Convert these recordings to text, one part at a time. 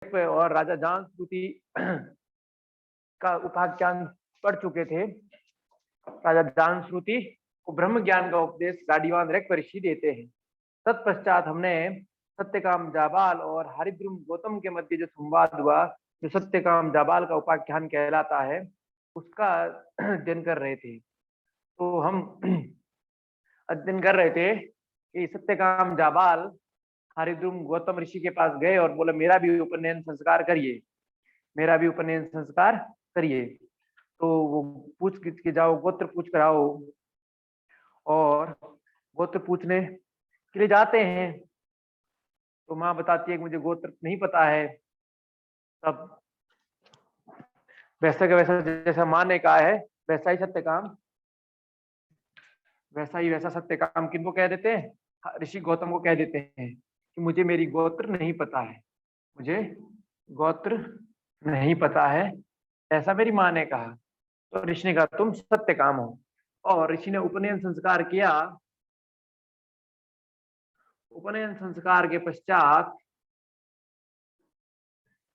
और राजा जांस्कृति का उपाख्यान पढ़ चुके थे। राजा जांस्कृति को ब्रह्म ज्ञान का उपदेश गाडीवान रेक्व ऋषि देते हैं। तत्पश्चात हमने सत्यकाम जाबाल और हरिद्रुम गौतम के मध्य जो संवाद हुआ, जो सत्यकाम जाबाल का उपाख्यान कहलाता है, उसका अध्ययन कर रहे थे। तो हम अध्ययन कर रहे थे कि सत्यकाम जाबाल हरिद्रुम गौतम ऋषि के पास गए और बोले मेरा भी उपनयन संस्कार करिए, मेरा भी उपनयन संस्कार करिए। तो वो पूछ के जाओ, गोत्र पूछ कर आओ, और गोत्र पूछने के लिए जाते हैं। तो माँ बताती है कि मुझे गोत्र नहीं पता है। तब वैसा का वैसा जैसा माँ ने कहा है वैसा ही सत्यकाम, वैसा सत्यकाम किनको कह देते हैं? ऋषि गौतम को कह देते हैं कि मुझे मेरी गोत्र नहीं पता है, मुझे गोत्र नहीं पता है, ऐसा मेरी माँ ने कहा। तो ऋषि ने कहा तुम सत्यकाम हो, और ऋषि ने उपनयन संस्कार किया। उपनयन संस्कार के पश्चात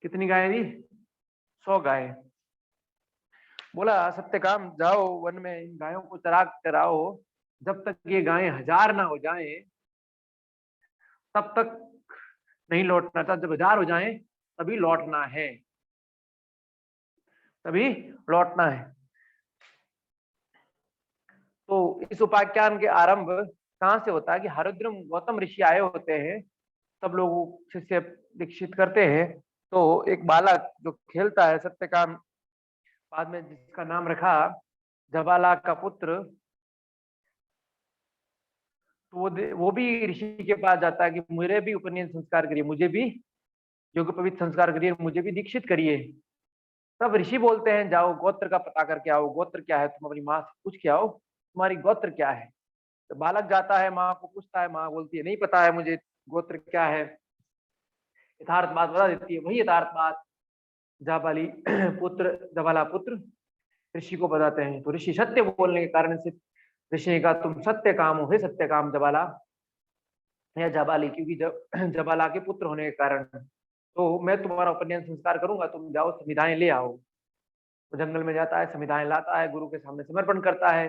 कितनी गायें दी? 100 गायें। बोला सत्यकाम जाओ वन में इन गायों को चरा कराओ, जब तक ये गायें 1000 ना हो जाएं तब तक नहीं लौटना था, जब 1000 हो जाएं तभी लौटना है, तभी लौटना है। तो इस उपाख्यान के आरंभ कहां से होता है कि हरिद्रुम गौतम ऋषि आए होते हैं, सब लोग शिष्य दीक्षित करते हैं। तो एक बालक जो खेलता है सत्यकाम, बाद में जिसका नाम रखा जबाला का पुत्र, तो वो भी ऋषि के पास जाता है कि मुझे भी उपनयन संस्कार करिए, मुझे भी योग पवित्र संस्कार करिए, मुझे भी दीक्षित करिए। तब ऋषि बोलते हैं जाओ गोत्र का पता करके आओ, गोत्र क्या है, तुम अपनी माँ से पूछ के आओ तुम्हारी गोत्र क्या है। तो बालक जाता है, माँ को पूछता है, माँ बोलती है नहीं पता है मुझे गोत्र क्या है। यथार्थ बात बता देती है, वही यथार्थ बात जाबाली पुत्र जबाला पुत्र ऋषि को बताते हैं। तो ऋषि सत्य बोलने के कारण से ऋषि ने कहा तुम सत्य काम हो, हे सत्य काम जबाला या जाबाली, क्योंकि जबाला के पुत्र होने के कारण तो मैं तुम्हारा उपनयन संस्कार करूंगा, तुम जाओ संविधाएं ले आओ। वो जंगल में जाता है, संविधाएं लाता है, गुरु के सामने समर्पण करता है।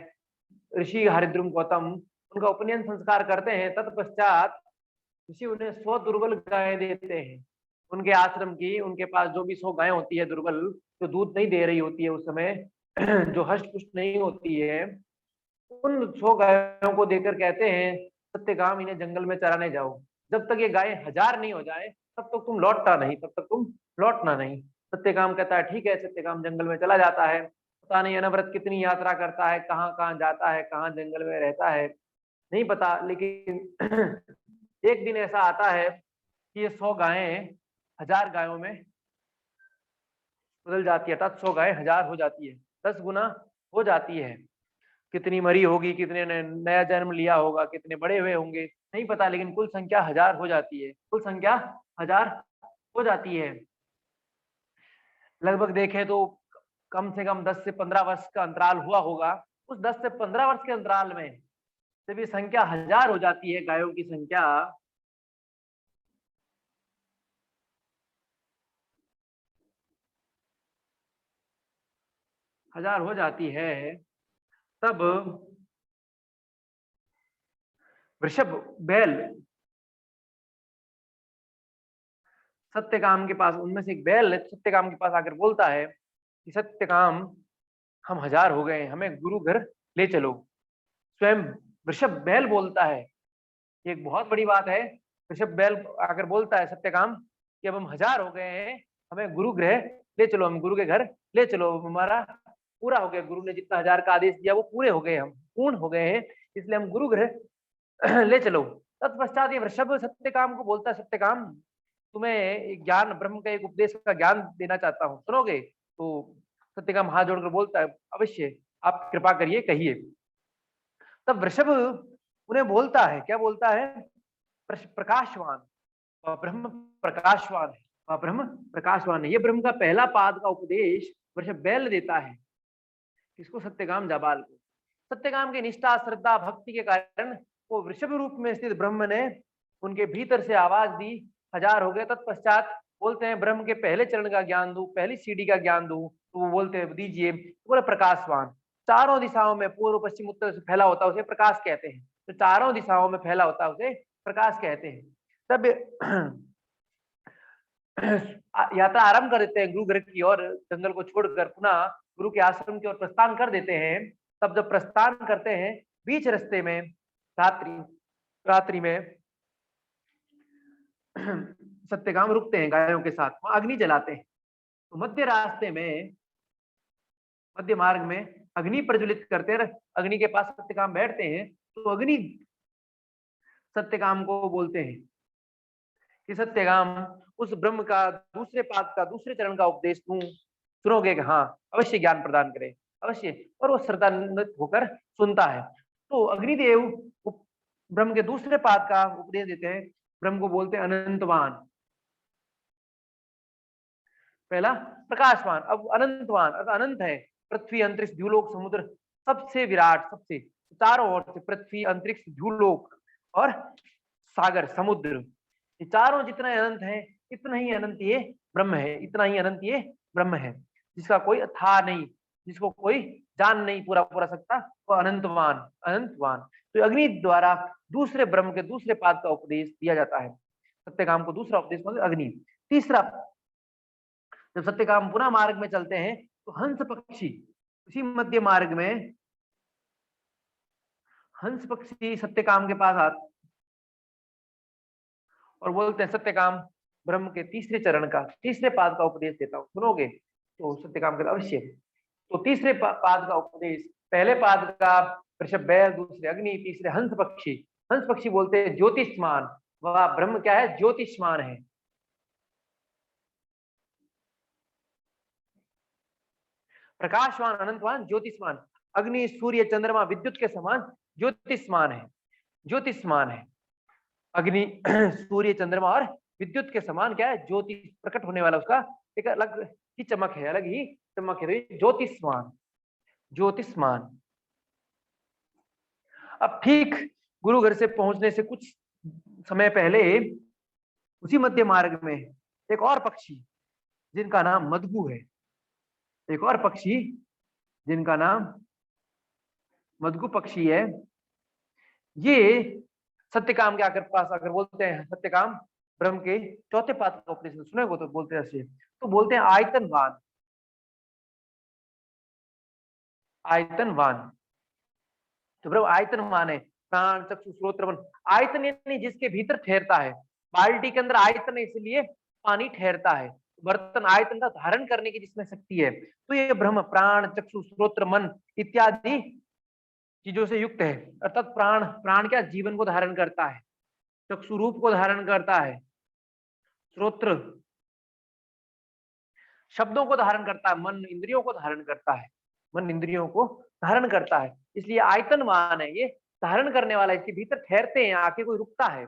ऋषि हरिद्रुम गौतम उनका उपनयन संस्कार करते हैं। तत्पश्चात ऋषि उन्हें 100 दुर्बल गायें देते हैं उनके आश्रम की। उनके पास जो भी 100 गायें होती है दुर्बल, जो दूध नहीं दे रही होती है उस समय, जो हष्ट पुष्ट नहीं होती है, उन 100 गायों को देकर कहते हैं सत्यकाम इन्हें जंगल में चराने जाओ, जब तक ये गायें 1000 नहीं हो जाए तब तक तुम लौटना नहीं, तब तक तुम लौटना नहीं। सत्यकाम कहता है ठीक है। सत्यकाम जंगल में चला जाता है। पता नहीं अनवरत कितनी यात्रा करता है, कहाँ कहाँ जाता है, कहाँ जंगल में रहता है नहीं पता, लेकिन एक दिन ऐसा आता है कि ये 100 गायें 1000 गायों में बदल जाती है, अर्थात 100 गायें 1000 हो जाती है, 10 गुना हो जाती है। कितनी मरी होगी, कितने ने नया जन्म लिया होगा, कितने बड़े हुए होंगे नहीं पता, लेकिन कुल संख्या 1000 हो जाती है, कुल संख्या 1000 हो जाती है। लगभग देखें तो कम से कम 10 से 15 वर्ष का अंतराल हुआ होगा। उस 10 से 15 वर्ष के अंतराल में जब ये संख्या 1000 हो जाती है, गायों की संख्या, हजार हो जाती है, तब वृषभ बैल सत्यकाम के पास, उनमें से एक बैल सत्यकाम के पास आकर बोलता है कि सत्यकाम हम 1000 हो गए, हमें गुरु घर ले चलो। स्वयं वृषभ बैल बोलता है, ये एक बहुत बड़ी बात है। वृषभ बैल आकर बोलता है सत्यकाम कि अब हम 1000 हो गए हैं, हमें गुरु गृह ले चलो, हम गुरु के घर ले चलो, हमारा पूरा हो गया, गुरु ने जितना 1000 का आदेश दिया वो पूरे हो गए, हम पूर्ण हो गए हैं, इसलिए हम गुरु गृह ले चलो। तत्पश्चात ये वृषभ सत्यकाम को बोलता है सत्यकाम तुम्हें एक ज्ञान, ब्रह्म का एक उपदेश का ज्ञान देना चाहता हूँ, सुनोगे? तो सत्यकाम हाथ जोड़कर बोलता है अवश्य, आप कृपा करिए, कहिए। तब वृषभ उन्हें बोलता है, क्या बोलता है? प्रकाशवान, वह ब्रह्म प्रकाशवान है, वह ब्रह्म प्रकाशवान है। ये ब्रह्म का पहला पाद का उपदेश वृषभ बैल देता है, किसको? सत्यकाम जाबाल को। सत्यकाम की निष्ठा, श्रद्धा, भक्ति के कारण वो वृषभ रूप में स्थित ब्रह्म ने उनके भीतर से आवाज दी, 1000 हो गए। तत्पश्चात बोलते हैं ब्रह्म के पहले चरण का ज्ञान दूं, पहली सीढ़ी का ज्ञान दूं, तो वो बोलते हैं दीजिए। बोले प्रकाशवान, चारों दिशाओं में पूर्व पश्चिम उत्तर से फैला होता है उसे प्रकाश कहते हैं। तो चारों दिशाओं में फैला होता है उसे प्रकाश कहते हैं। तब यात्रा आरंभ कर देते हैं गुरु घर की ओर, जंगल को छोड़कर पुनः गुरु के आश्रम की ओर प्रस्थान कर देते हैं। तब जब प्रस्थान करते हैं, बीच रास्ते में रात्रि में सत्यकाम रुकते हैं गायों के साथ, वहां अग्नि जलाते हैं। तो मध्य रास्ते में, मध्य मार्ग में अग्नि प्रज्वलित करते हैं, अग्नि के पास सत्यकाम बैठते हैं। तो अग्नि सत्यकाम को बोलते हैं कि सत्यकाम, उस ब्रह्म का दूसरे पाद का दूसरे चरण का उपदेश तुम सुनोगे कि हाँ अवश्य ज्ञान प्रदान करे, अवश्य। और वो श्रद्धान्वित होकर सुनता है। तो अग्निदेव ब्रह्म के दूसरे पाद का उपदेश देते हैं। ब्रह्म को बोलते हैं अनंतवान, पहला प्रकाशवान, अब अनंतवान, अनंत है। पृथ्वी अंतरिक्ष द्युलोक समुद्र सबसे विराट, सबसे चारों ओर से पृथ्वी अंतरिक्ष द्युलोक और सागर समुद्र, ये चारों जितना अनंत है, इतना ही अनंत ये ब्रह्म है, इतना ही अनंत ये ब्रह्म है, जिसका कोई था नहीं, जिसको कोई जान नहीं पूरा पूरा सकता, वो अनंतवान, अनंतवान। तो अग्नि द्वारा दूसरे ब्रह्म के दूसरे पाद का उपदेश दिया जाता है। सत्यकाम को दूसरा उपदेश मतलब अग्नि। तीसरा, जब सत्यकाम पुनः मार्ग में चलते हैं तो हंस पक्षी उसी मध्य मार्ग में, हंस पक्षी सत्यकाम के पास आते और बोलते हैं सत्यकाम ब्रह्म के तीसरे चरण का, तीसरे पाद का उपदेश देता हूं, सुनोगे? तो सत्यकाम के अवश्य। तो तीसरे पाद का उपदेश, पहले पाद का वृषभ बैल, दूसरे अग्नि, तीसरे हंस पक्षी। हंस पक्षी बोलते हैं ज्योतिष्मान, वह ब्रह्म क्या है? ज्योतिष्मान है। प्रकाशवान, अनंतवान, ज्योतिष्मान। अग्नि, सूर्य, चंद्रमा, विद्युत के समान ज्योतिष्मान है, ज्योतिष्मान है। अग्नि, सूर्य, चंद्रमा और विद्युत के समान क्या है? ज्योति, प्रकट होने वाला, उसका एक अलग ही चमक है, अलग ही चमक है। ज्योतिष्मान, ज्योतिष्मान। अब ठीक गुरु घर से पहुंचने से कुछ समय पहले उसी मध्य मार्ग में एक और पक्षी जिनका नाम मधु है, एक और पक्षी जिनका नाम मधु पक्षी है, ये सत्यकाम के आकर पास आकर बोलते हैं, सत्यकाम ब्रह्म के चौथे पाद का उपदेश सुने को तो बोलते हैं ऐसे, तो बोलते हैं आयतनवान, आयतनवान। तो ब्रह्म आयतनवान है, प्राण चक्षु श्रोत्र मन। आयतन यानी जिसके भीतर ठहरता है, बाल्टी के अंदर आयतन है इसलिए पानी ठहरता है, बर्तन आयतन का धारण करने की जिसमें शक्ति है। तो ये ब्रह्म प्राण चक्षु श्रोत्र मन इत्यादि चीजों से युक्त है। अर्थात प्राण, प्राण क्या? जीवन को धारण करता है, चक्षु रूप को धारण करता है, श्रोत्र शब्दों को धारण करता है, मन इंद्रियों को धारण करता है, मन इंद्रियों को धारण करता है, इसलिए आयतनवान है। ये धारण करने वाला, इसके भीतर ठहरते हैं, आके कोई रुकता है,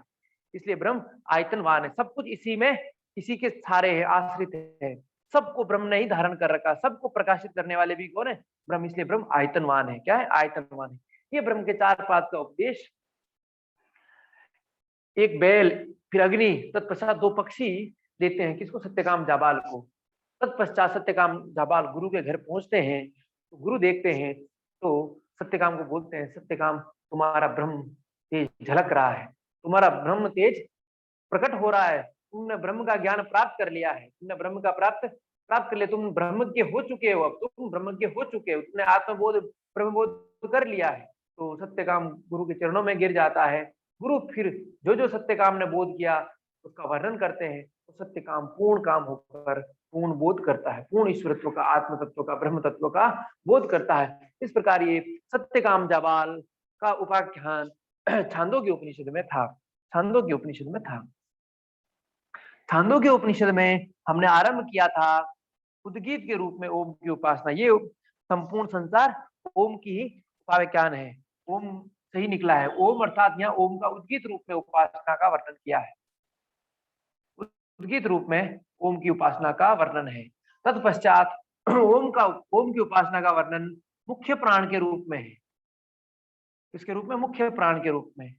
इसलिए ब्रह्म आयतनवान है। सब कुछ इसी में, इसी के सहारे है, आश्रित है। सबको ब्रह्म ने ही धारण कर रखा, सबको प्रकाशित करने वाले भी कौन है? ब्रह्म, इसलिए ब्रह्म आयतनवान है। क्या है? आयतनवान है। ये ब्रह्म के चार पाद का उपदेश, एक बैल, फिर अग्नि, तत्पश्चात दो पक्षी देते हैं। किसको? सत्यकाम जाबाल को। तत्पश्चात सत्यकाम जाबाल गुरु के घर पहुंचते हैं, तो गुरु देखते हैं तो सत्यकाम को बोलते हैं, सत्यकाम तुम्हारा ब्रह्म तेज झलक रहा है, तुम्हारा ब्रह्म तेज प्रकट हो रहा है, तुमने ब्रह्म का ज्ञान प्राप्त कर लिया है, तुमने ब्रह्म का प्राप्त प्राप्त कर लिया, तुम ब्रह्मज्ञ हो चुके हो, अब तुम ब्रह्मज्ञ हो चुके हो, तुमने आत्मबोध ब्रह्मबोध कर लिया है। तो सत्यकाम गुरु के चरणों में गिर जाता है। गुरु फिर जो जो सत्यकाम ने बोध किया उसका वर्णन करते हैं। तो सत्यकाम पूर्ण काम होकर पूर्ण बोध करता है, पूर्ण ईश्वरत्व का, आत्म तत्व का, ब्रह्म तत्व का बोध करता है। इस प्रकार ये सत्यकाम जाबाल का उपाख्यान छांदोग्य उपनिषद में था, छांदोग्य उपनिषद में था। छांदोग्य उपनिषद में हमने आरंभ किया था उद्गीत के रूप में ओम की उपासना। ये संपूर्ण संसार ओम की ही उपाख्यान है, ओम से ही निकला है। ओम अर्थात यहाँ ओम का उद्गीत रूप में उपासना का वर्णन किया है, उद्गीत रूप में ओम की उपासना का वर्णन है। तत्पश्चात ओम की उपासना का वर्णन मुख्य प्राण के रूप में है। इसके रूप में मुख्य प्राण के रूप में,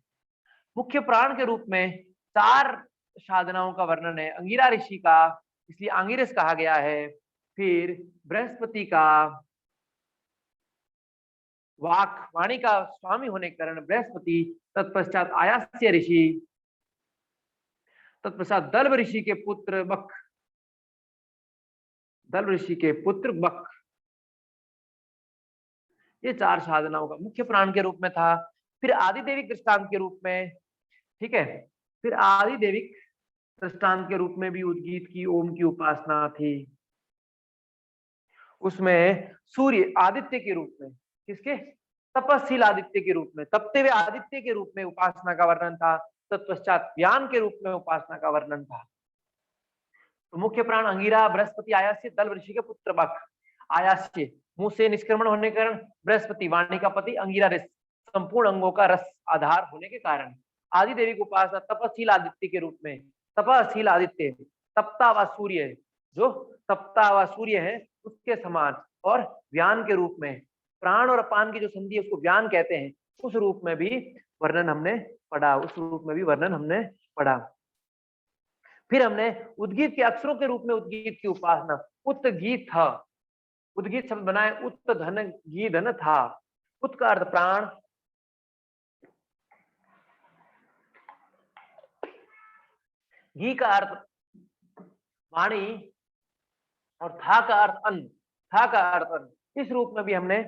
मुख्य प्राण के रूप में चार साधनाओं का वर्णन है। अंगिरा ऋषि का इसलिए आंगिरस कहा गया है। फिर बृहस्पति का वाणी का स्वामी होने के कारण बृहस्पति, तत्पश्चात आयास्य ऋषि, तत्पश्चात दल्व ऋषि के पुत्र बक, दल्व ऋषि के पुत्र बक। ये 4 साधनाओं का मुख्य प्राण के रूप में था। फिर आदिदेविक दृष्टांत के रूप में, ठीक है, फिर आदिदेविक दृष्टांत के रूप में भी उद्गीत की ओम की उपासना थी। उसमें सूर्य आदित्य के रूप में, किसके? तपस्शील आदित्य के रूप में, तपते हुए आदित्य के रूप में उपासना का वर्णन था। तत्पश्चात व्यान के रूप में उपासना का वर्णन था। तो मुख्य प्राण अंगिरा, बृहस्पति, आयास्य, दल्व ऋषि के पुत्र बक। आयास्य मुंह से निष्क्रमण होने के कारण, बृहस्पति वाणी का पति, अंगिरा रस संपूर्ण अंगों का रस आधार होने के कारण। आदिदेवी की उपासना तपशील आदित्य के रूप में, तपशील आदित्य, तपता व सूर्य, जो तपता व सूर्य है उसके समान, और व्यान के रूप में, प्राण और अपान की जो संधि है उसको व्यान कहते हैं, उस रूप में भी वर्णन हमने पढ़ा, उस रूप में भी वर्णन हमने पढ़ा। फिर हमने उद्गीत के अक्षरों के रूप में उद्गीत की उपासना, उत्गीत था, उद्गीत शब्द बनाए, उत धन गी धन था। उत का अर्थ प्राण, घी का अर्थ वाणी, और था का अर्थ अन्न, था का अर्थ अन्न। इस रूप में भी हमने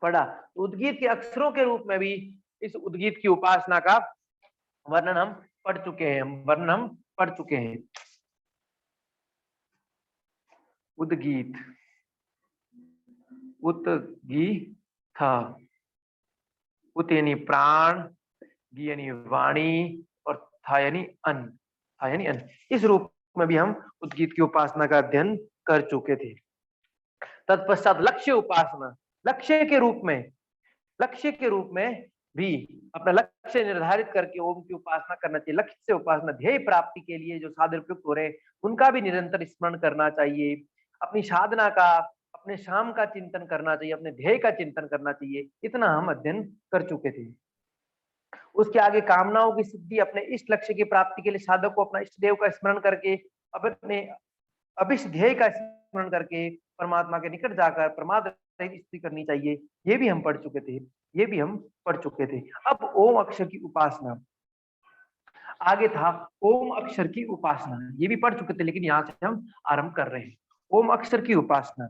पढ़ा। उद्गीत के अक्षरों के रूप में भी इस उद्गीत की उपासना का वर्णन हम पढ़ चुके हैं, वर्णन हम पढ़ चुके हैं। उद्गीत, उत्गी था, उत यानी प्राण, गी यानी वाणी, और था यानी अन्न, था यानी अन्न। इस रूप में भी हम उद्गीत की उपासना का अध्ययन कर चुके थे। तत्पश्चात लक्ष्य उपासना, लक्ष्य के रूप में, लक्ष्य के रूप में भी अपना लक्ष्य निर्धारित करके ओम की उपासना करना चाहिए। लक्ष्य से उपासना, ध्येय प्राप्ति के लिए जो साधन प्रयुक्त हो रहे हैं उनका भी निरंतर स्मरण करना चाहिए। अपनी साधना का, अपने शाम का चिंतन करना चाहिए, अपने ध्येय का चिंतन करना चाहिए। इतना हम अध्ययन कर चुके थे। उसके आगे कामनाओं की सिद्धि, अपने इष्ट लक्ष्य की प्राप्ति के लिए साधक को अपना इष्ट देव का स्मरण करके, अपने अभिष्ट ध्येय का स्मरण करके परमात्मा के निकट जाकर प्रमाद रहित स्थिति करनी चाहिए। ये भी हम पढ़ चुके थे, ये भी हम पढ़ चुके थे। अब ओम अक्षर की उपासना, आगे था ओम अक्षर की उपासना, ये भी पढ़ चुके थे, लेकिन यहाँ से हम आरंभ कर रहे हैं ओम अक्षर की उपासना।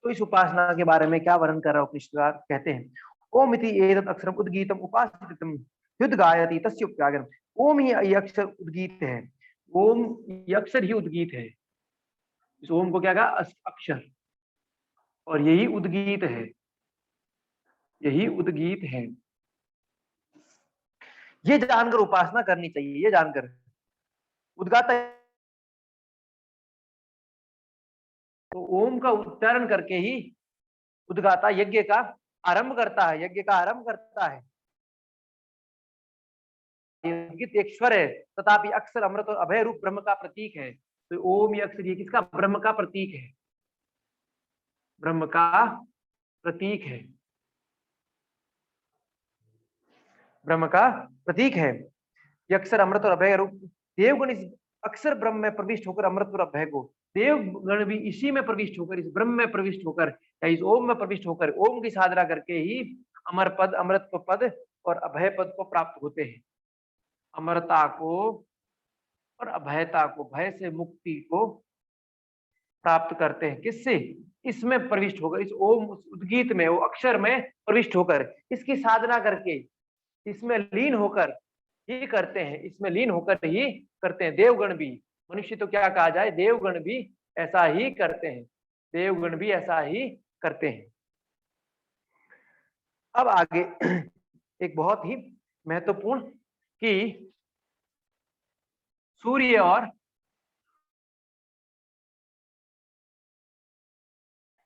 तो इस उपासना के बारे में क्या वर्णन कर रहा है उपनिषदकार? कहते हैं ओम इति एतत् अक्षरम उद्गीतम उपासितम युद्ध गायति तस्य उपयागम। ओम ही ये अक्षर उद्गीत है, ओम ये अक्षर ही उद्गीत है। इस ओम को क्या कहा? अक्षर, और यही उद्गीत है, यही उद्गीत है। ये जानकर उपासना करनी चाहिए, ये जानकर उद्गाता, तो ओम का उच्चारण करके ही उद्गाता यज्ञ का आरंभ करता है, यज्ञ का आरंभ करता है। उद्गीत एक स्वर है, तथापि अक्षर अमृत और अभय रूप ब्रह्म का प्रतीक है। तो ओम ये अक्षर, ये किसका? ब्रह्म का प्रतीक है, ब्रह्म का प्रतीक है, ब्रह्म का प्रतीक है। ये अक्षर अमृत और अभय रूप, देवगण इस अक्षर ब्रह्म में प्रविष्ट होकर अमृत और अभय को, देवगण भी इसी में प्रविष्ट होकर, इस ब्रह्म में प्रविष्ट होकर, या इस ओम में प्रविष्ट होकर ओम की साधना करके ही अमर पद, अमृत पद और अभय पद को प्राप्त होते हैं। अमरता को और अभयता को, भय से मुक्ति को प्राप्त करते हैं। किससे? इसमें प्रविष्ट होकर, इस ओम उद्गीत में, वो अक्षर में प्रविष्ट होकर, इसकी साधना करके, इसमें लीन होकर ही करते हैं, इसमें लीन होकर ही करते हैं। देवगण भी, मनुष्य तो क्या कहा जाए, देवगण भी ऐसा ही करते हैं, देवगण भी ऐसा ही करते हैं। अब आगे एक बहुत ही महत्वपूर्ण कि सूर्य और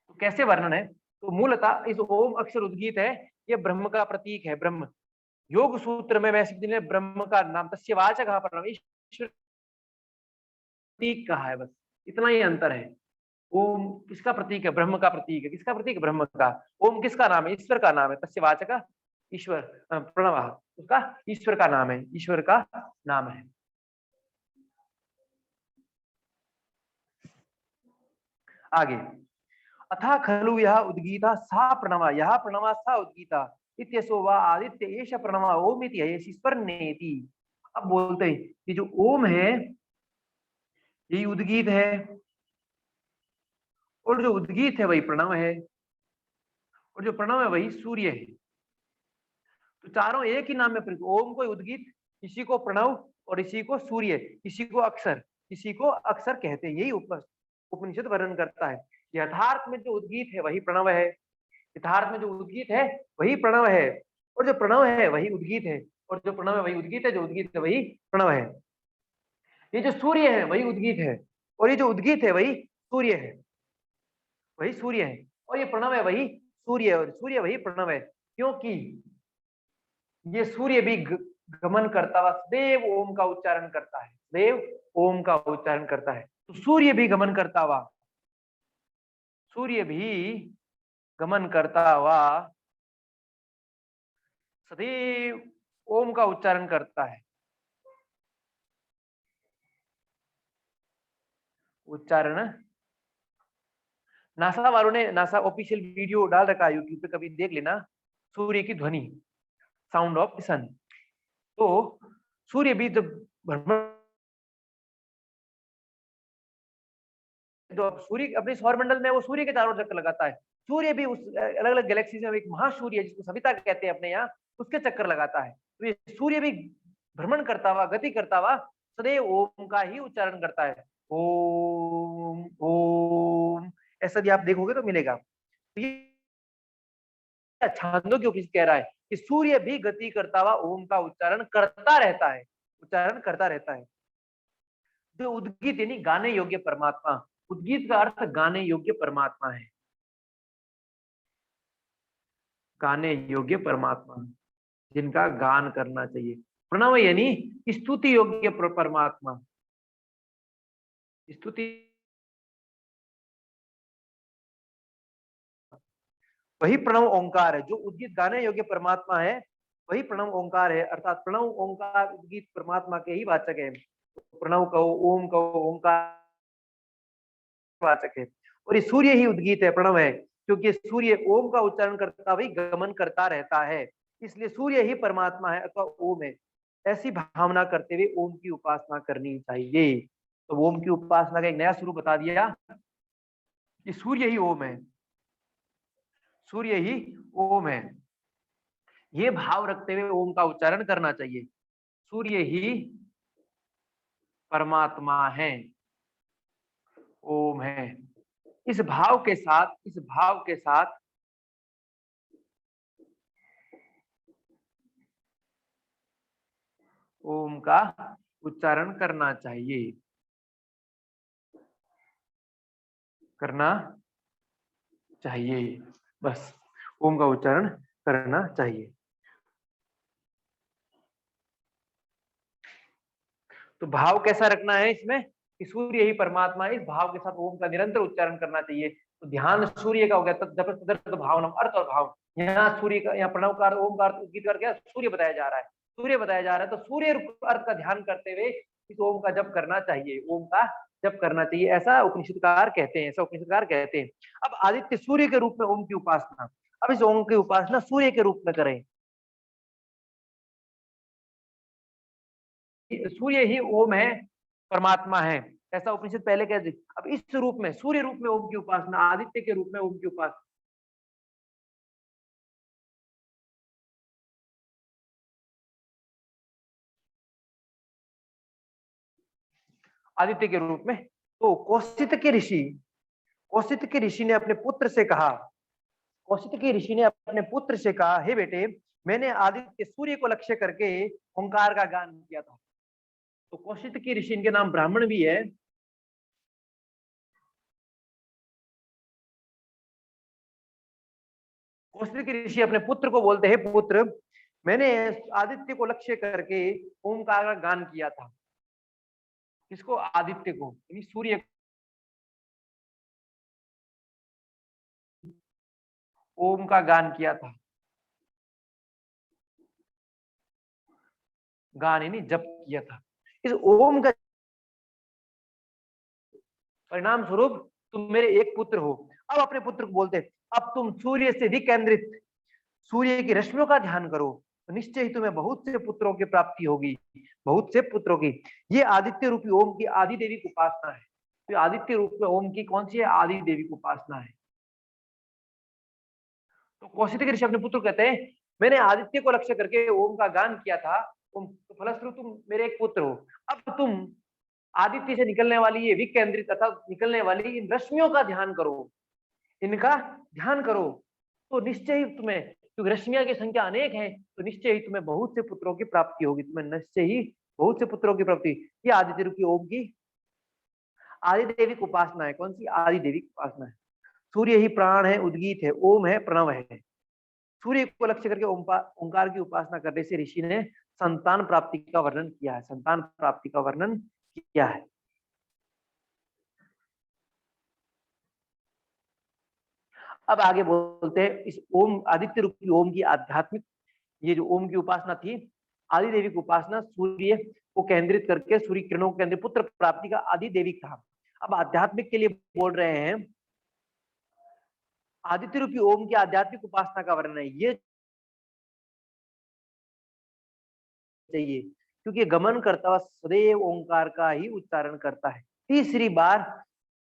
तो कैसे वर्णन है? तो मूलतः इस ओम अक्षर उद्गीत है, ये ब्रह्म का प्रतीक है। ब्रह्म योग सूत्र में मैं ब्रह्म का नाम तस्य वाचक ईश्वर प्रतीक कहा है, बस इतना ही अंतर है। ओम किसका प्रतीक है? ब्रह्म का प्रतीक है। किसका प्रतीक है? ब्रह्म का। ओम किसका नाम है? ईश्वर का नाम है। तस्य वाचक ईश्वर, प्रणव उसका ईश्वर का नाम है, ईश्वर का नाम है। आगे, अथा खलु यह उद्गीता सा प्रणवा, यह प्रणवा सा उद्गीता इत्यसो वा आदित्य एष प्रणवा ओम इति हयसि स्वर्णेति। अब बोलते हैं कि जो ओम है यही उद्गीत है, और जो उद्गीत है वही प्रणव है, और जो प्रणव है वही सूर्य है। तो चारों एक ही नाम में प्रयुक्त, ओम को उद्गीत, इसी को प्रणव, और इसी को सूर्य, इसी को अक्षर, इसी को अक्षर कहते हैं। यही उपनिषद वर्णन करता है। यथार्थ में जो उद्गीत है वही प्रणव है, यथार्थ में जो उद्गीत है वही प्रणव है, और जो प्रणव है वही उद्गीत है, और जो प्रणव है वही उद्गीत है, जो उद्गीत है वही प्रणव है। ये जो सूर्य है वही उद्गीत है, और ये जो उद्गीत है वही सूर्य है, वही सूर्य है, और ये प्रणव है वही सूर्य है, और सूर्य वही प्रणव है। क्योंकि ये सूर्य भी गमन करता हुआ सदैव ओम का उच्चारण करता है, सदैव ओम का उच्चारण करता है। तो सूर्य भी गमन करता हुआ, सूर्य भी गमन करता हुआ सदैव ओम का उच्चारण करता है। उच्चारण, नासा वालों ने, नासा ऑफिशियल वीडियो डाल रखा है यूट्यूब पे, कभी देख लेना, सूर्य की ध्वनि, साउंड ऑफ सन। तो सूर्य भी जब भ्रमण, जो सूर्य अपने सौरमंडल में, वो सूर्य के चारों चक्कर लगाता है। सूर्य भी उस अलग अलग गैलेक्सी में एक महासूर्य है जिसको सविता कहते हैं अपने यहाँ, उसके चक्कर लगाता है। तो ये सूर्य भी भ्रमण करता हुआ, गति करता हुआ सदैव ओम का ही उच्चारण करता है। ओम ओम, ऐसा भी आप देखोगे तो मिलेगा। तो ये छांदोग्य उपनिषद कह रहा है कि सूर्य भी गति करता हुआ ओम का उच्चारण करता रहता है, उच्चारण करता रहता है। जो उद्गीत यानी गाने योग्य परमात्मा, उद्गीत का अर्थ गाने योग्य परमात्मा है, गाने योग्य परमात्मा, जिनका गान करना चाहिए। प्रणव यानी स्तुति योग्य परमात्मा, स्तुति, वही प्रणव ओंकार है। जो उद्गीत गाने योग्य परमात्मा है वही प्रणव ओंकार है, अर्थात प्रणव ओंकार उद्गीत परमात्मा के ही वाचक है। प्रणव कहो, ओम कहो, ओंकार वाचक है, और ये सूर्य ही उद्गीत है, प्रणव है, क्योंकि सूर्य ओम का उच्चारण करता हुआ गमन करता रहता है, इसलिए सूर्य ही परमात्मा है अथवा ओम है। ऐसी भावना करते हुए ओम की उपासना करनी चाहिए। तो ओम की उपासना का एक नया स्वरूप बता दिया कि सूर्य ही ओम है, सूर्य ही ओम है। ये भाव रखते हुए ओम का उच्चारण करना चाहिए। सूर्य ही परमात्मा है, ओम है। इस भाव के साथ, इस भाव के साथ ओम का उच्चारण करना चाहिए, करना चाहिए, बस ओम का उच्चारण करना चाहिए। तो भाव कैसा रखना है इसमें कि सूर्य ही परमात्मा है, इस भाव के साथ ओम का निरंतर उच्चारण करना चाहिए। तो ध्यान सूर्य का हो गया, तद भावनम, अर्थ और भाव। यहाँ सूर्य का, यहाँ प्रणव का, ओम का उद्गीत करके सूर्य बताया जा रहा है, सूर्य बताया जा रहा है। तो सूर्य अर्थ का ध्यान करते हुए इस ओम का जप करना चाहिए, ओम का जप करना चाहिए, ऐसा उपनिषदकार कहते हैं, ऐसा उपनिषदकार कहते हैं। अब आदित्य सूर्य के रूप में ओम की उपासना, अब इस ओम की उपासना सूर्य के रूप में करें। सूर्य ही ओम है, परमात्मा है, ऐसा उपनिषद पहले कह दी। अब इस रूप में, सूर्य रूप में ओम की उपासना, आदित्य के रूप में ओम की उपासना, आदित्य के रूप में। तो कौशिक के ऋषि ने अपने पुत्र से कहा, कौशिक के ऋषि ने अपने पुत्र से कहा, हे बेटे, मैंने आदित्य सूर्य को लक्ष्य करके ओंकार का गान किया था। तो कौशिक के ऋषि, इनके नाम ब्राह्मण भी है। कौशिक ऋषि अपने पुत्र को बोलते हैं, पुत्र, मैंने आदित्य को लक्ष्य करके ओंकार का गान किया था। किसको? आदित्य को, यानी सूर्य, ओम का गान किया था। गान यानी जप किया था। इस ओम का परिणाम स्वरूप तुम मेरे एक पुत्र हो। अब अपने पुत्र को बोलते, अब तुम सूर्य से विकेंद्रित सूर्य की रश्मियों का ध्यान करो, तो निश्चय ही तुम्हें बहुत से पुत्रों की प्राप्ति होगी, बहुत से पुत्रों की। ये आदित्य रूपी ओम की आदि देवी की उपासना है। तो आदित्य रूप में ओम की कौन सी है? आदि देवी की उपासना है। तो कौशिक ऋषि अपने पुत्र कहते हैं, मैंने आदित्य को लक्ष्य करके ओम का गान किया था, तो फलस्वरूप तुम मेरे एक पुत्र हो। अब तुम आदित्य से निकलने वाली ये विकेंद्रित तथा निकलने वाली इन रश्मियों का ध्यान करो, इनका ध्यान करो, तो निश्चय ही तुम्हें, क्योंकि रश्मियों की संख्या अनेक है, तो निश्चय ही तुम्हें बहुत से पुत्रों की प्राप्ति होगी, तुम्हें निश्चय ही बहुत से पुत्रों की प्राप्ति। ये आदित्य रूपी ओम की आदि देवी की उपासना है। कौन सी? आदि देवी की उपासना है। सूर्य ही प्राण है, उद्गीत है, ओम है, प्रणव है। सूर्य को लक्ष्य करके ओंकार की उपासना करने से ऋषि ने संतान प्राप्ति का वर्णन किया है, संतान प्राप्ति का वर्णन किया है। अब आगे बोलते हैं, इस ओम आदित्य रूपी ओम की आध्यात्मिक, ये जो ओम की उपासना थी, आदि देवी की उपासना सूर्य को केंद्रित करके, सूर्य किरणों को केंद्रित, पुत्र प्राप्ति का आदि देवी था। अब आध्यात्मिक के लिए बोल रहे हैं, आदित्य रूपी ओम की आध्यात्मिक उपासना का वर्णन है ये चाहिए, क्योंकि गमन करता हुआ सदैव ओंकार का ही उच्चारण करता है। तीसरी बार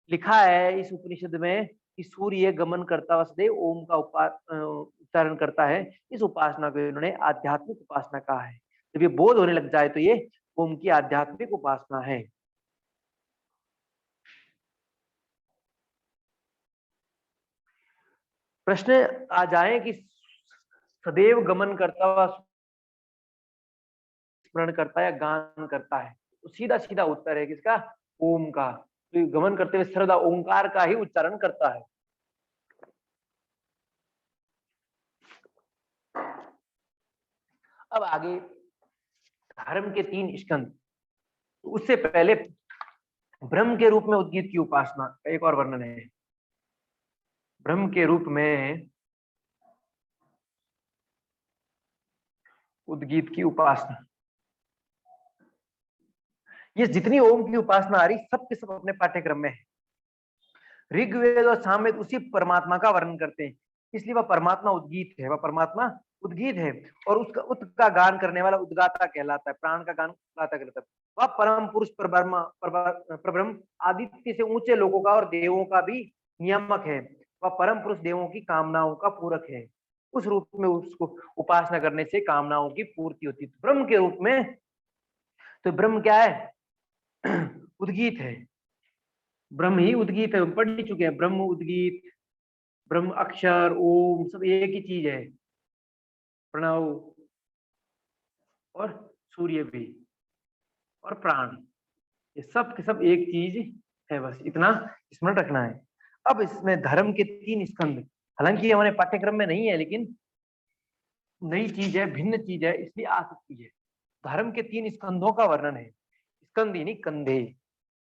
लिखा है इस उपनिषद में कि सूर्य गमन करता हुआ सदैव ओम का उच्चारण करता है। इस उपासना को इन्होंने आध्यात्मिक उपासना कहा है। जब ये बोध होने लग जाए तो ये ओम की आध्यात्मिक उपासना है। प्रश्न आ जाए कि सदैव गमन करता हुआ स्मरण करता है या गान करता है, तो सीधा सीधा उत्तर है किसका? ओम का। तो गमन करते हुए सर्वदा ओंकार का ही उच्चारण करता है। अब आगे धर्म के 3 स्कंद, तो उससे पहले ब्रह्म के रूप में उद्गीत की उपासना का एक और वर्णन है। ब्रह्म के रूप में उद्गीत की उपासना, ये जितनी ओम की उपासना आ रही सब के सब अपने पाठ्यक्रम में है। ऋग्वेद और सामवेद उसी परमात्मा का वर्णन करते हैं, इसलिए वह परमात्मा उद्गीत है, वह परमात्मा उद्गीत है। और उसका उत का गान करने वाला उद्गाता कहलाता है, प्राण का गान उद्गाता कहलाता है। वह परम पुरुष परब्रह्म आदित्य से ऊंचे लोगों का और देवों का भी नियामक है। वह परम पुरुष देवों की कामनाओं का पूरक है। उस रूप में उसको उपासना करने से कामनाओं की पूर्ति होती है। ब्रह्म के रूप में, तो ब्रह्म क्या है? उद्गीत है। ब्रह्म ही उद्गीत है, पढ़ चुके हैं। ब्रह्म उद्गीत, ब्रह्म अक्षर, ओम सब एक ही चीज है। प्रणव और सूर्य भी और प्राण, ये सब के सब एक चीज है, बस इतना स्मरण रखना है। अब इसमें धर्म के 3 स्कंद, हालांकि हमारे पाठ्यक्रम में नहीं है, लेकिन नई चीज है, भिन्न चीज है, इसलिए आ सकती है। धर्म के 3 स्कंदों का वर्णन है। स्कंद यानी कंधे,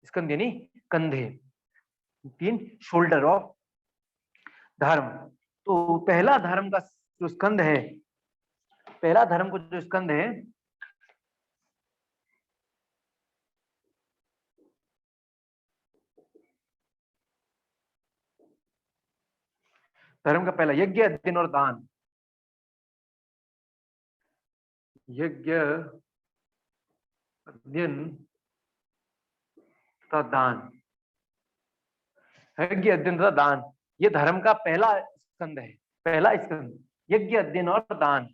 स्कंद यानी कंधे, 3 शोल्डर ऑफ धर्म। तो पहला धर्म का जो स्कंद है, पहला धर्म को जो स्कंद है, धर्म का पहला यज्ञ, अध्ययन और दान। यज्ञ, अध्ययन तथा दान, यज्ञ अध्ययन तथा दान, ये धर्म का पहला स्कंद है। पहला स्कंद यज्ञ, अध्ययन और दान।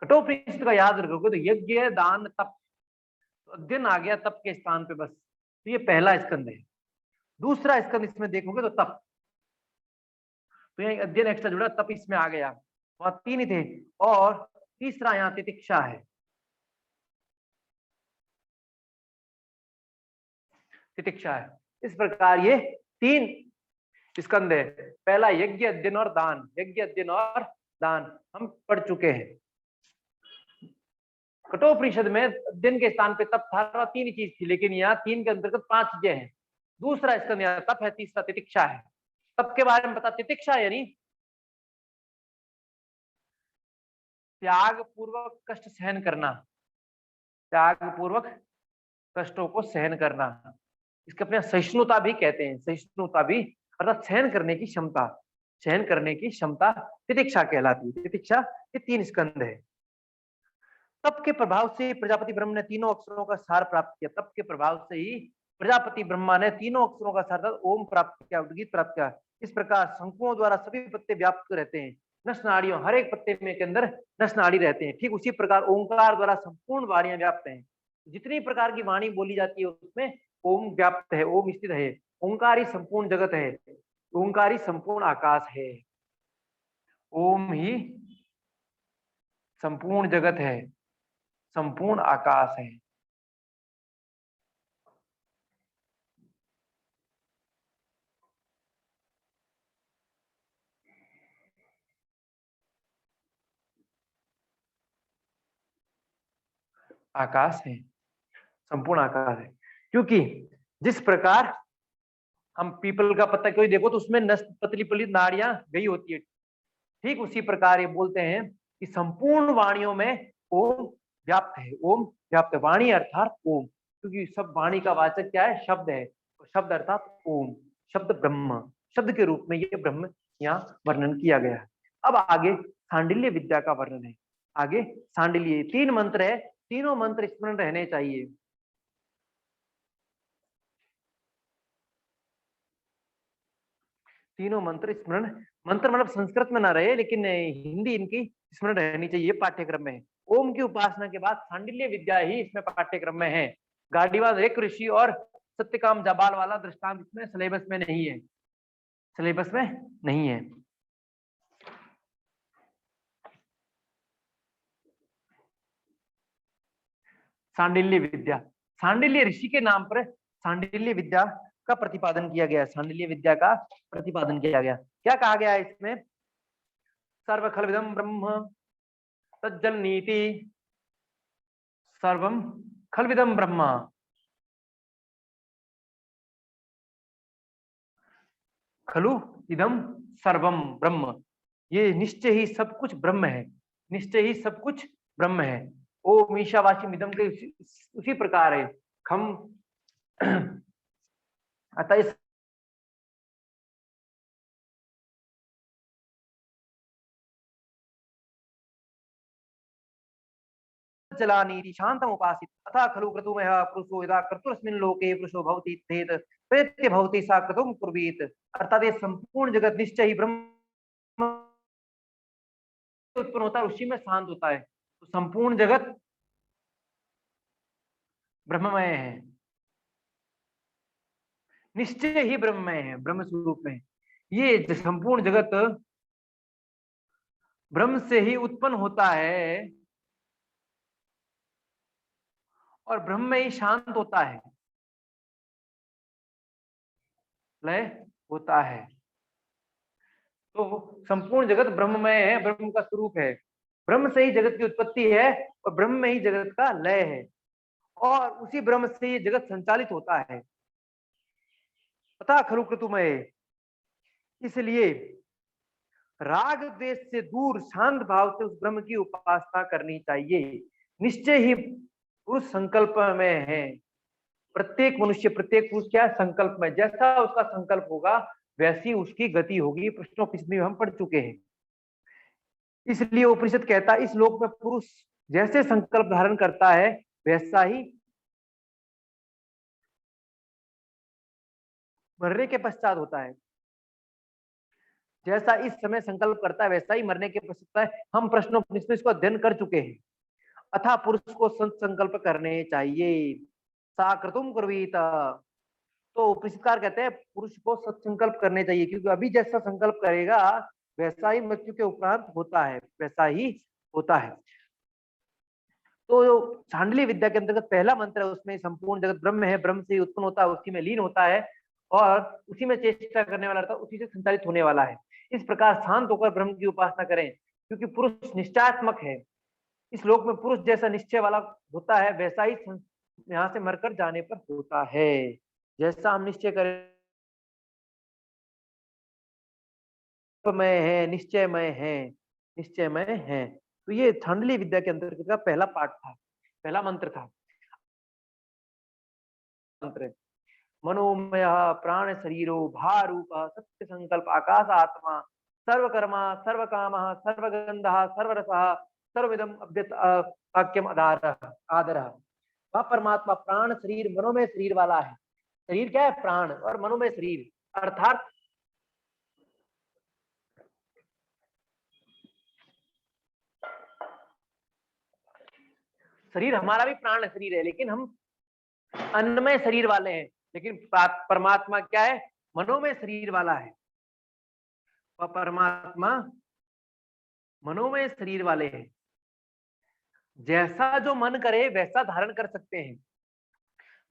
कठोपनिषद का याद रखोगे तो यज्ञ, दान, तप, तो अध्ययन आ गया तप के स्थान पे बस, तो ये पहला स्कंद है। दूसरा स्कंद इसमें देखोगे तो तप, तो यहाँ अध्ययन एक्स्ट्रा जुड़ा, तप इसमें आ गया। वहां 3 ही थे। और तीसरा यहाँ तितिक्षा है। तितिक्षा है। इस प्रकार ये 3 स्कंद है। पहला यज्ञ, अध्ययन और दान, यज्ञ, अध्ययन और दान हम पढ़ चुके हैं। कठोपनिषद में अध्ययन के स्थान पे तप था, 3 ही चीज थी, लेकिन यहाँ 3 के अंतर्गत 5 चीजें हैं। दूसरा स्कंद यहाँ तप है, तीसरा तितिक्षा है। तप के बारे में बता, तितिक्षा यानी त्याग पूर्वक कष्ट सहन करना, त्याग पूर्वक कष्टों को सहन करना। इसके अपने सहिष्णुता भी कहते हैं, सहिष्णुता भी अर्थात सहन करने की क्षमता, सहन करने की क्षमता तितिक्षा कहलाती है। तितिक्षा ये 3 स्कंद है। तप के प्रभाव से प्रजापति ब्रह्म ने तीनों अक्षरों का सार प्राप्त किया। तप के प्रभाव से ही प्रजापति ब्रह्मा ने तीनों अक्षरों का सार ओम प्राप्त किया, उद्गीत प्राप्त किया। इस प्रकार शंकुओं द्वारा सभी पत्ते व्याप्त रहते हैं। नस नाड़ियों, हर एक पत्ते में के अंदर नस नाड़ी रहते हैं। ठीक उसी प्रकार ओंकार द्वारा संपूर्ण वाणियां व्याप्त हैं। जितनी प्रकार की वाणी बोली जाती है उसमें ओम व्याप्त है, ओम स्थित है। ओंकार ही संपूर्ण जगत है, ओंकार ही संपूर्ण आकाश है, ओम ही संपूर्ण जगत है, संपूर्ण आकाश है। आकाश है, संपूर्ण आकाश है। क्योंकि जिस प्रकार हम पीपल का पत्ता कोई देखो तो उसमें नस पतली पतली नाड़ियां गई होती है, ठीक उसी प्रकार ये बोलते हैं कि संपूर्ण वाणियों में ओम व्याप्त है। ओम व्याप्त है, वाणी अर्थात ओम, क्योंकि सब वाणी का वाचक क्या है? शब्द है। तो शब्द अर्थात ओम, शब्द ब्रह्म, शब्द के रूप में ये ब्रह्म यहाँ वर्णन किया गया है। अब आगे सांडिल्य विद्या का वर्णन है। आगे सांडिल्य 3 मंत्र है, तीनों मंत्र स्मरण रहने चाहिए। तीनों मंत्र स्मरण, मंत्र मतलब संस्कृत में ना रहे लेकिन हिंदी इनकी स्मरण रहनी चाहिए पाठ्यक्रम में। ओम की उपासना के बाद सांडिल्य विद्या ही इसमें पाठ्यक्रम में है। गाडीवाद ऋक ऋषि और सत्यकाम जाबाल वाला दृष्टांत इसमें सिलेबस में नहीं है, सिलेबस में नहीं है। सांडिल्य विद्या, सांडिल्य ऋषि के नाम पर सांडिल्य विद्या का प्रतिपादन किया गया, सांडिल्य विद्या का प्रतिपादन किया गया। क्या कहा गया है इसमें? सर्व खलविदम ब्रह्म तज्जल नीति, सर्वम खलविदम ब्रह्म, खलु इदम सर्वम ब्रह्म, ये निश्चय ही सब कुछ ब्रह्म है, निश्चय ही सब कुछ ब्रह्म है। ओम ईशावासी इदम के उसी प्रकार है। खम अतः इस जलानीति शांतम उपासित अथा खलु क्रतुमयः पुरुषो यदा क्रतुरस्मिन् लोके पुरुषो भवति तथेत प्रयत्य भवति सा क्रतुम कुर्वीत। अर्थात ये संपूर्ण जगत निश्चय ही ब्रह्म उत्पन्न होता है, उसी में शांत होता है। तो संपूर्ण जगत ब्रह्ममय है, निश्चय ही ब्रह्ममय है, ब्रह्म स्वरूप में। ये संपूर्ण जगत ब्रह्म से ही उत्पन्न होता है और ब्रह्म में ही शांत होता है, लय होता है। तो संपूर्ण जगत ब्रह्ममय है, ब्रह्म का स्वरूप है। ब्रह्म से ही जगत की उत्पत्ति है और ब्रह्म में ही जगत का लय है, और उसी ब्रह्म से ये जगत संचालित होता है। पता खलु क्रतुमय, इसलिए राग द्वेष से दूर शांत भाव से उस ब्रह्म की उपासना करनी चाहिए। निश्चय ही पुरुष संकल्प में है। प्रत्येक मनुष्य, प्रत्येक पुरुष क्या संकल्प में, जैसा उसका संकल्प होगा वैसी उसकी गति होगी। प्रश्नोपनिषद में हम पढ़ चुके हैं। इसलिए उपनिषद कहता है इस लोक में पुरुष जैसे संकल्प धारण करता है वैसा ही मरने के पश्चात होता है। जैसा इस समय संकल्प करता है वैसा ही मरने के पश्चात है। हम प्रश्नोपनिषद में इसको अध्ययन कर चुके हैं। अथा पुरुष को संत संकल्प करने चाहिए, साकृतुम कुर्वीत। तो उपनिषदकार कहते हैं पुरुष को सत्संकल्प करने चाहिए, क्योंकि अभी जैसा संकल्प करेगा वैसा ही मृत्यु के उपरांत होता है, वैसा ही होता है। तो सांडली विद्या के अंतर्गत पहला मंत्र है, उसमें संपूर्ण जगत ब्रह्म है, ब्रह्म से उत्पन्न होता है, उसी में लीन होता है और उसी में चेष्टा करने वाला रहता है, उसी से संचालित होने वाला है। इस प्रकार शांत होकर ब्रह्म की उपासना करें, क्योंकि पुरुष निश्चयात्मक है। इस लोक में पुरुष जैसा निश्चय वाला होता है वैसा ही यहाँ से मरकर जाने पर होता है। जैसा हम निश्चय करें में है, निश्चयमय है, निश्चयमय है। तो ये छांडली विद्या के अंतर्गत का पहला पाठ था, पहला मंत्र था। मंत्र मनोमय प्राण शरीरो भारूप सत्य संकल्प आकाश आत्मा सर्वकर्मा सर्वकाम सर्वगंध सर्वरस सर्वविदम अभ्यत वाक्यम आदर। वह परमात्मा प्राण शरीर मनोमय शरीर वाला है। शरीर क्या है? प्राण। और मनोमय शरीर अर्थात शरीर हमारा भी प्राण शरीर है, लेकिन हम अन्नमय शरीर वाले हैं। लेकिन परमात्मा क्या है? मनोमय शरीर वाला है। वह परमात्मा मनोमय शरीर वाले हैं। जैसा जो मन करे वैसा धारण कर सकते हैं।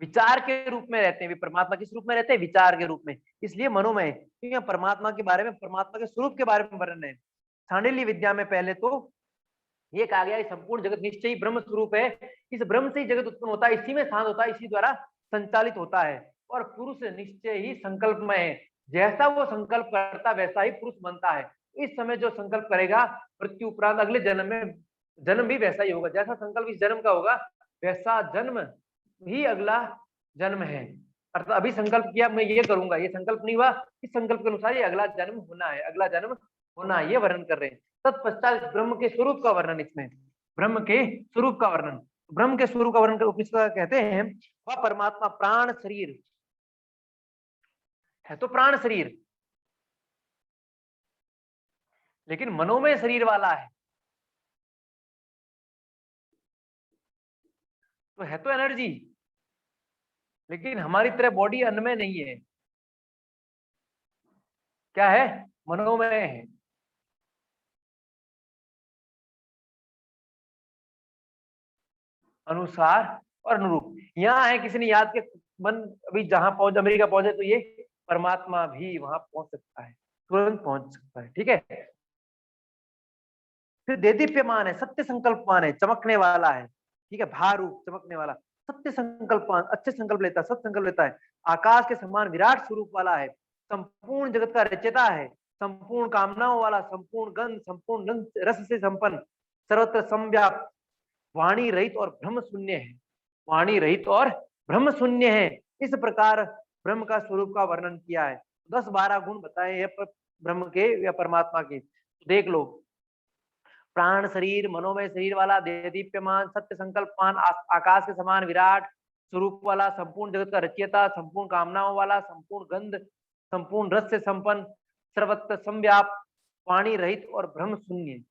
विचार के रूप में रहते हैं। वे परमात्मा किस रूप में रहते हैं? विचार के रूप में। इसलिए मनोमय, क्योंकि परमात्मा के बारे में, परमात्मा के स्वरूप के बारे में वर्णन है। सांडिल्य विद्या में पहले तो ये कहा गया संपूर्ण जगत निश्चय ही ब्रह्म स्वरूप है। इस ब्रह्म से ही जगत उत्पन्न होता है, इसी में शांत होता है, इसी द्वारा संचालित होता है। और पुरुष निश्चय ही संकल्पमय है। जैसा वो संकल्प करता वैसा ही पुरुष बनता है। इस समय जो संकल्प करेगा मृत्यु उपरांत अगले जन्म में जन्म भी वैसा ही होगा। जैसा संकल्प इस जन्म का होगा वैसा जन्म ही अगला जन्म है। अर्थात अभी संकल्प किया मैं ये करूंगा, ये संकल्प नहीं हुआ, इस संकल्प के अनुसार ये अगला जन्म होना है, अगला जन्म होना है, ये वर्णन कर रहे हैं। तत्पश्चात ब्रह्म के स्वरूप का वर्णन, इसमें ब्रह्म के स्वरूप का वर्णन, ब्रह्म के स्वरूप का वर्णन कर उपनिषद कहते हैं वह परमात्मा प्राण शरीर है। तो प्राण शरीर लेकिन मनोमय शरीर वाला है। तो है तो एनर्जी, लेकिन हमारी तरह बॉडी अन्नमय नहीं है। क्या है? मनोमय है। अनुसार और अनुरूप। यहाँ है किसी ने याद के मन अभी जहां पहुंच, अमेरिका पहुंचे, तो ये परमात्मा भी वहां पहुंच सकता है, तुरंत पहुंच सकता है। ठीक है। फिर देदीप्यमान है, सत्य संकल्पमान है, चमकने वाला है। ठीक है, भारूप, चमकने वाला, सत्य संकल्पमान, अच्छे संकल्प लेता है, सत्य संकल्प लेता है। आकाश के समान विराट स्वरूप वाला है। संपूर्ण जगत का रचयिता है। संपूर्ण कामनाओं वाला, संपूर्ण गंध, संपूर्ण रस से संपन्न, सर्वत्र समव्याप्त, वाणी रहित और ब्रह्म शून्य है। वाणी रहित और ब्रह्म शून्य है। इस प्रकार ब्रह्म का स्वरूप का वर्णन किया है। 10-12 गुण बताए हैं ब्रह्म के या परमात्मा के। देख लो, प्राण शरीर, मनोमय शरीर वाला, देदीप्यमान, सत्य संकल्पमान, आकाश के समान विराट स्वरूप वाला, संपूर्ण जगत का रचयिता, संपूर्ण कामनाओं वाला, संपूर्ण गंध, संपूर्ण रस से संपन्न, सर्वत्र समव्याप्त, वाणी रहित और ब्रह्म शून्य।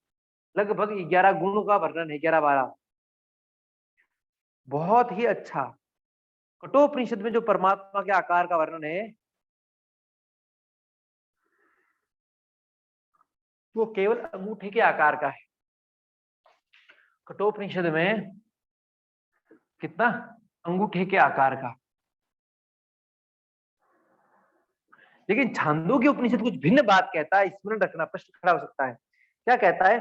लगभग 11 गुणों का वर्णन है, 11-12। बहुत ही अच्छा। कठोपनिषद में जो परमात्मा के आकार का वर्णन है वो केवल अंगूठे के आकार का है। कठोपनिषद में कितना? अंगूठे के आकार का। लेकिन छांदोग्य उपनिषद कुछ भिन्न बात कहता है, स्मरण रखना, प्रश्न खड़ा हो सकता है। क्या कहता है?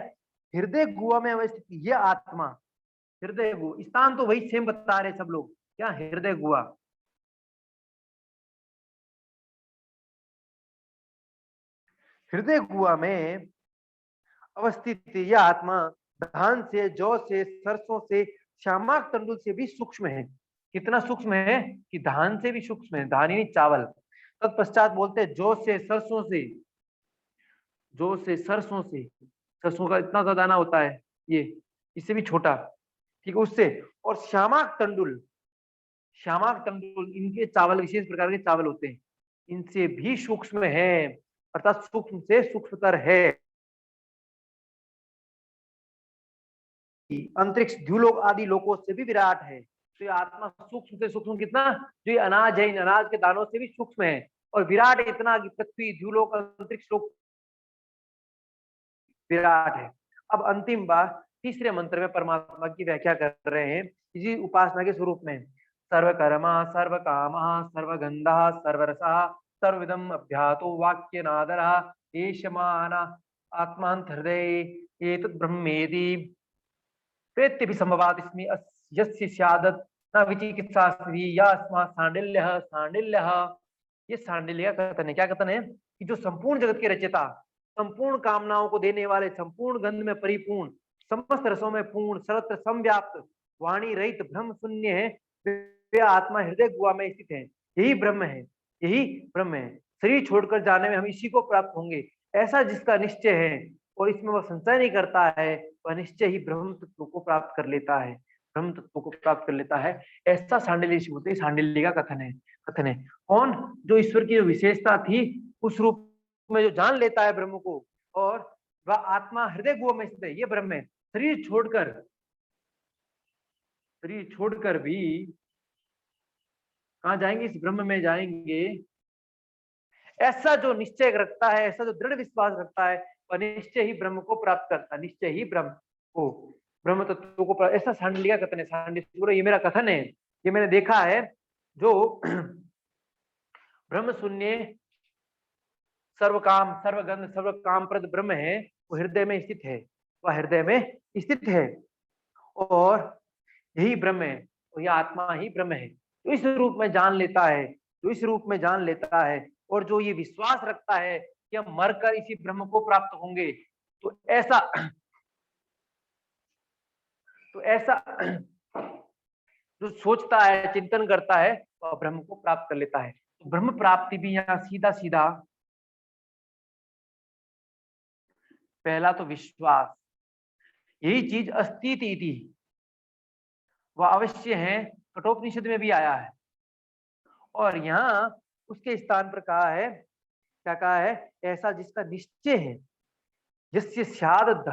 हृदय गुहा में अवस्थित यह आत्मा, हृदय गुहा, स्थान तो वही सेम बता रहे सब लोग। क्या? हृदय गुहा। हृदय गुहा में अवस्थित यह आत्मा धान से, जौ से, सरसों से, श्यामाक तंडुल से भी सूक्ष्म है। कितना सूक्ष्म है कि धान से भी सूक्ष्म है, धान यानी चावल। तत्पश्चात बोलते हैं जौ से, सरसों से, जौ से, सरसों से, सरसों का इतना सा दाना होता है, ये इससे भी छोटा, ठीक है, उससे। और श्यामाक तंडुल, श्यामाक तंडुल, इनके चावल विशेष प्रकार के चावल होते हैं, इनसे भी सूक्ष्म है, अर्थात सूक्ष्म से सूक्ष्मतर है। अंतरिक्ष, द्युलोक आदि लोकों से भी विराट है। तो ये आत्मा सूक्ष्म से सूक्ष्म कितना? जो ये अनाज है, इन अनाज के दानों से भी सूक्ष्म है। और विराट इतना कि पृथ्वी, द्युलोक, अंतरिक्ष लोक विराट है। अब अंतिम बार तीसरे मंत्र में परमात्मा की व्याख्या कर रहे हैं इसी उपासना के स्वरूप में। सर्वकर्मा सर्वकाम सर्वगंध सर्वरसा सर्वविदम अभ्यातो वाक्य नादर एषमान आत्मांतर्हृदय एतद् ब्रह्मेति प्रेत्य भी संभवात इसमें यस्य स्यादत न विचिकित्सा या सांडिल्य सांडिल्य। ये सांडिल्य का कथन है। क्या कथन है? कि जो संपूर्ण जगत के रचयिता, संपूर्ण कामनाओं को देने वाले, संपूर्ण गंध में परिपूर्ण, समस्त रसों में पूर्ण, सर्वत्र समव्याप्त, वाणी रहित, ब्रह्म शून्य है, वे आत्मा हृदय गुहा में स्थित है। यही ब्रह्म है, यही ब्रह्म है। शरीर छोड़कर जाने में हम इसी को प्राप्त होंगे, ऐसा जिसका निश्चय है और इसमें वह संशय नहीं करता है, वह निश्चय ही ब्रह्म तत्व को प्राप्त कर लेता है, ब्रह्म तत्व को प्राप्त कर लेता है। ऐसा सांडिल्य ऋषि बोलते हैं, सांडिल्य का कथन है। कौन? जो ईश्वर की जो विशेषता थी उस रूप में जो जान लेता है ब्रह्म को, और वह आत्मा हृदय गुहा में स्थित है, ये ब्रह्म है। शरीर छोड़कर भी कहाँ जाएंगे? इस ब्रह्म में जाएंगे। ऐसा जो निश्चय रखता है, ऐसा जो दृढ़ विश्वास रखता है, वह निश्चय ही ब्रह्म को प्राप्त करता है, निश्चय ही ब्रह्म को, ब्रह्म तत्व को प्राप्त। ऐसा सांडिल्य का कथन है, सांडिल्य, ये मेरा कथन है, ये मैंने देखा है। जो ब्रह्म शून्य सर्वकाम सर्वगंध सर्वकाम प्रद ब्रह्म है, वो हृदय में स्थित है, वह हृदय में स्थित है, और यही ब्रह्म है, और यह आत्मा ही ब्रह्म है। तो इस रूप में जान लेता है, जो इस रूप में जान लेता है, और जो ये विश्वास रखता है कि हम मरकर इसी ब्रह्म को प्राप्त होंगे, तो ऐसा जो सोचता है, चिंतन करता है, वह ब्रह्म को प्राप्त कर लेता है। तो ब्रह्म प्राप्ति भी यहाँ सीधा सीधा, पहला तो विश्वास, यही चीज अस्ति इति, वह अवश्य है, कठोपनिषद में भी आया है, और यहाँ उसके स्थान पर कहा है, क्या कहा है? ऐसा जिसका निश्चय है, यस्य स्याद्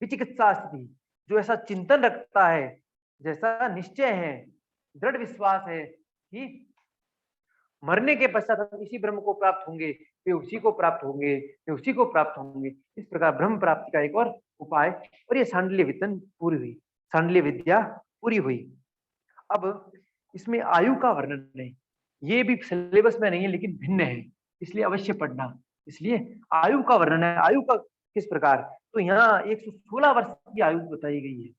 विचिकित्सा स्थिति, जो ऐसा चिंतन रखता है, जैसा निश्चय है, दृढ़ विश्वास है कि मरने के पश्चात हम इसी ब्रह्म को प्राप्त होंगे, वे उसी को प्राप्त होंगे, वे उसी को प्राप्त होंगे। इस प्रकार ब्रह्म प्राप्ति का एक और उपाय, और ये सांडिल्य विद्या पूरी हुई, सांडिल्य विद्या पूरी हुई। अब इसमें आयु का वर्णन है, ये भी सिलेबस में नहीं है लेकिन भिन्न है, इसलिए अवश्य पढ़ना। इसलिए आयु का वर्णन है, आयु का किस प्रकार, तो यहाँ 116 वर्ष की आयु बताई गई है।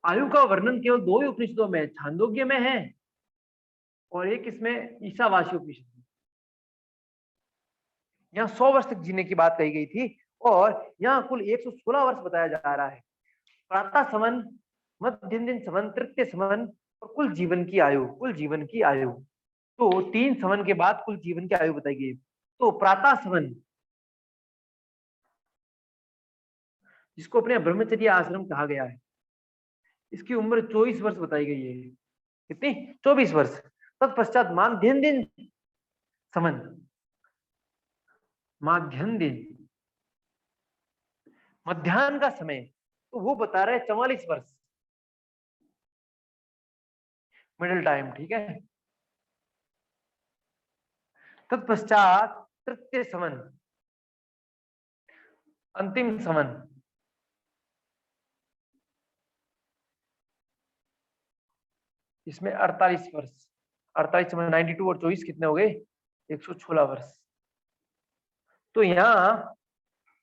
आयु का वर्णन केवल दो ही उपनिषदों में, छांदोग्य में है और एक इसमें ईशावासी उपनिषद में। यहाँ 100 वर्ष तक जीने की बात कही गई थी, और यहाँ कुल 116 वर्ष बताया जा रहा है। प्रातः समन, मध्यम दिन समन, तृतीय समन, और कुल जीवन की आयु, कुल जीवन की आयु। तो 3 समन के बाद कुल जीवन की आयु बताई गई। तो प्रातः समन, जिसको अपने ब्रह्मचर्य आश्रम कहा गया है, इसकी उम्र 24 वर्ष बताई गई है। कितनी? 24 वर्ष। तत्पश्चात माध्यम दिन समन, माध्यम दिन, मध्याह्न का समय, तो वो बता रहे 44 वर्ष, मिडिल टाइम, ठीक है। तत्पश्चात तृतीय समन, अंतिम समन, इसमें 48 वर्ष, 48 समन 92 और 24 कितने हो गए? 116 वर्ष। तो यहाँ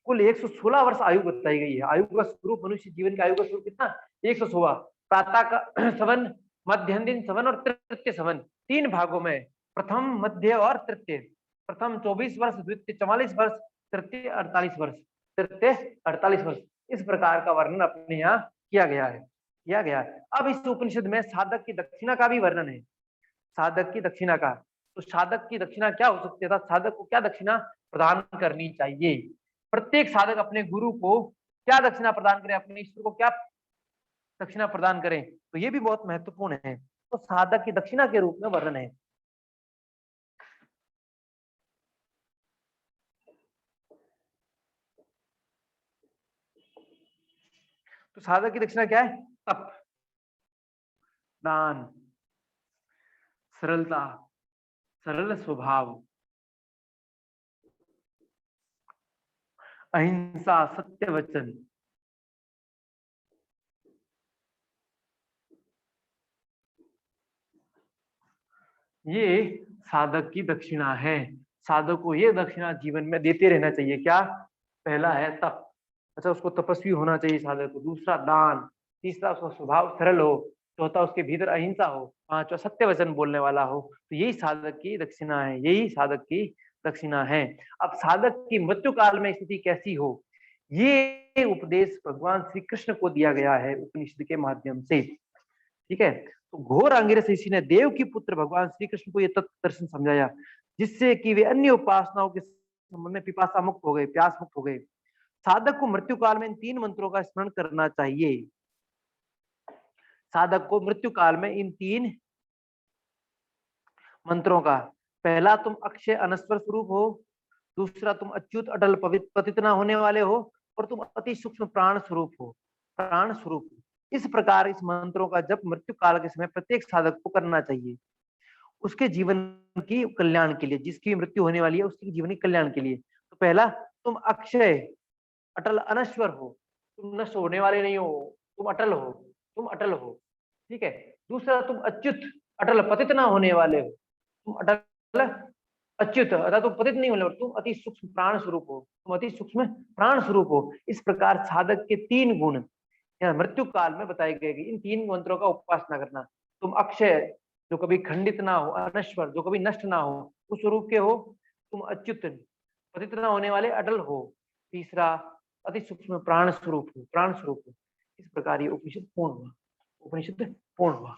कुल 116 वर्ष आयु बताई गई है। आयु का स्वरूप, मनुष्य जीवन का आयु का स्वरूप कितना? 116। प्रातः का सवन, मध्याह्न दिन सवन और तृतीय सवन, 3 भागों में, प्रथम, मध्य और तृतीय। प्रथम 24 वर्ष, द्वितीय 44 वर्ष, तृतीय 48 वर्ष, तृतीय 48 वर्ष। इस प्रकार का वर्णन अपने यहाँ किया गया है। अब इस उपनिषद में साधक की दक्षिणा का भी वर्णन है, साधक की दक्षिणा का। तो साधक की दक्षिणा क्या हो सकती है, साधक को क्या दक्षिणा प्रदान करनी चाहिए? प्रत्येक साधक अपने गुरु को क्या दक्षिणा प्रदान करें, अपने ईश्वर को क्या दक्षिणा प्रदान करें, तो ये भी बहुत महत्वपूर्ण है। तो साधक की दक्षिणा के रूप में वर्णन है। तो साधक की दक्षिणा क्या है? तप, दान, सरलता, सरल स्वभाव, अहिंसा, सत्य वचन, ये साधक की दक्षिणा है। साधक को ये दक्षिणा जीवन में देते रहना चाहिए। क्या? पहला है तप, अच्छा उसको तपस्वी होना चाहिए साधक को। दूसरा दान, तीसरा उसका स्वभाव सरल हो, चौथा उसके भीतर अहिंसा हो, पांचवा सत्य वचन बोलने वाला हो। तो यही साधक की दक्षिणा है, यही साधक की दक्षिणा है। अब साधक की मृत्यु काल में स्थिति कैसी हो, ये उपदेश भगवान श्री कृष्ण को दिया गया है उपनिषद के माध्यम से। ठीक है। तो घोर अंगिरस ऋषि ने देव की पुत्र भगवान श्री कृष्ण को यह तत्व दर्शन समझाया, जिससे कि वे अन्य उपासनाओं के संबंध में पिपासा मुक्त हो गए, प्यास मुक्त हो गए। साधक को मृत्यु काल में इन 3 मंत्रों का स्मरण करना चाहिए। साधक को मृत्यु काल में इन 3 मंत्रों का, पहला तुम अक्षय अनस्वर स्वरूप हो, दूसरा तुम अच्युत अटल पवित्र पतित न होने वाले हो, और तुम अति सूक्ष्म प्राण स्वरूप हो, प्राण स्वरूप। इस प्रकार इस मंत्रों का जप मृत्यु काल के समय प्रत्येक साधक को करना चाहिए, उसके जीवन की कल्याण के लिए, जिसकी मृत्यु होने वाली है उसकी जीवन की कल्याण के लिए। तो पहला, तुम अक्षय अटल अनश्वर हो, तुम नष्ट होने वाले नहीं हो, तुम अटल हो, तुम अटल हो, ठीक है। दूसरा, तुम अच्युत अटल पतित ना होने वाले हो, तुम अटल अच्युत अर्थात तुम पतित नहीं होने वाले, तुम अति सूक्ष्म प्राण स्वरूप हो, तुम अति सूक्ष्म प्राण स्वरूप हो। इस प्रकार साधक के 3 गुण यहाँ मृत्यु काल में बताए गए कि इन 3 मंत्रों का उपासना करना। तुम अक्षय, जो कभी खंडित ना हो, अनश्वर, जो कभी नष्ट ना हो, उस स्वरूप के हो। तुम अच्युत, पतित ना होने वाले, अटल हो। तीसरा, अति सूक्ष्म प्राण स्वरूप हो, प्राण स्वरूप हो। इस प्रकार ये उपनिषद पूर्ण हुआ, उपनिषद पूर्ण हुआ।